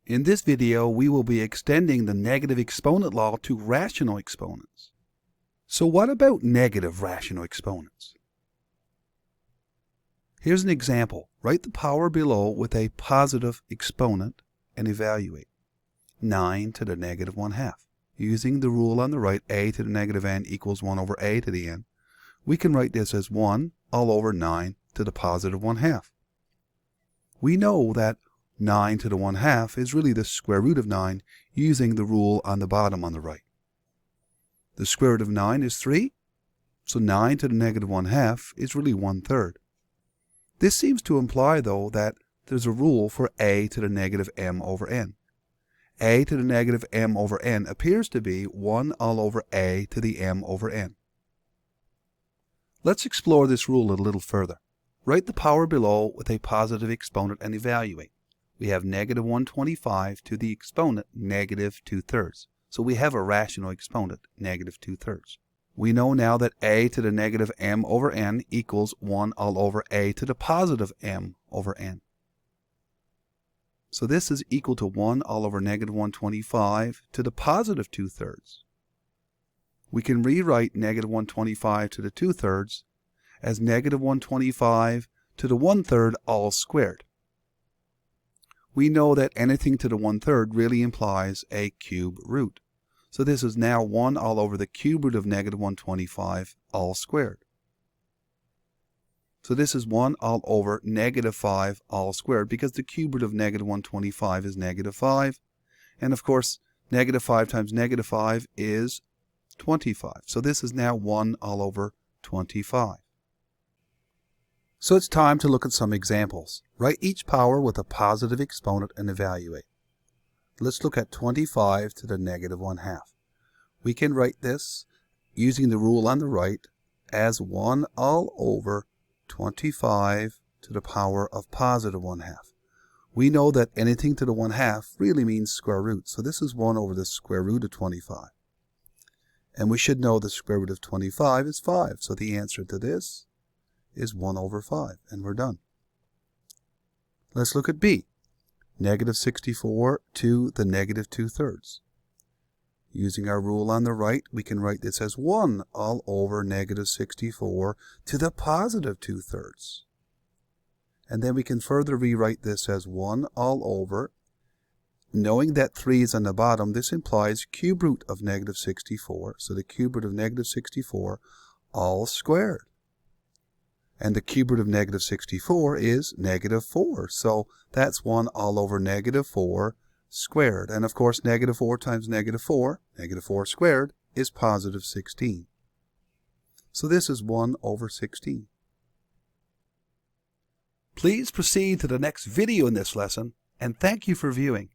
In this video, we will be extending the negative exponent law to rational exponents. So what about negative rational exponents? Here's an example. Write the power below with a positive exponent and evaluate. 9 to the negative 1/2. Using the rule on the right, a to the negative n equals 1 over a to the n, we can write this as 1 all over 9 to the positive 1/2. We know that 9 to the 1/2 is really the square root of 9 using the rule on the bottom on the right. The square root of 9 is 3, so 9 to the negative 1/2 is really 1/3. This seems to imply, though, that there's a rule for a to the negative m over n. A to the negative m over n appears to be 1 all over a to the m over n. Let's explore this rule a little further. Write the power below with a positive exponent and evaluate. We have negative 125 to the exponent negative 2/3. So we have a rational exponent, negative 2/3. We know now that a to the negative m over n equals 1 all over a to the positive m over n. So this is equal to 1 all over negative 125 to the positive 2/3. We can rewrite negative 125 to the 2/3 as negative 125 to the 1/3 all squared. We know that anything to the 1/3 really implies a cube root. So this is now 1 all over the cube root of negative 125 all squared. So this is 1 all over negative 5 all squared because the cube root of negative 125 is negative 5. And of course, negative 5 times negative 5 is 25. So this is now 1 all over 25. So it's time to look at some examples. Write each power with a positive exponent and evaluate. Let's look at 25 to the negative 1/2. We can write this using the rule on the right as 1 all over 25 to the power of positive 1/2. We know that anything to the 1/2 really means square root. So this is 1 over the square root of 25. And we should know the square root of 25 is 5. So the answer to this is 1 over 5. And we're done. Let's look at B. Negative 64 to the negative 2/3. Using our rule on the right, we can write this as 1 all over negative 64 to the positive 2/3. And then we can further rewrite this as 1 all over. Knowing that 3 is on the bottom, this implies cube root of negative 64. So the cube root of negative 64 all squared. And the cube root of negative 64 is negative 4. So that's 1 all over negative 4 squared. And of course, negative 4 times negative 4 squared, is positive 16. So this is 1 over 16. Please proceed to the next video in this lesson, and thank you for viewing.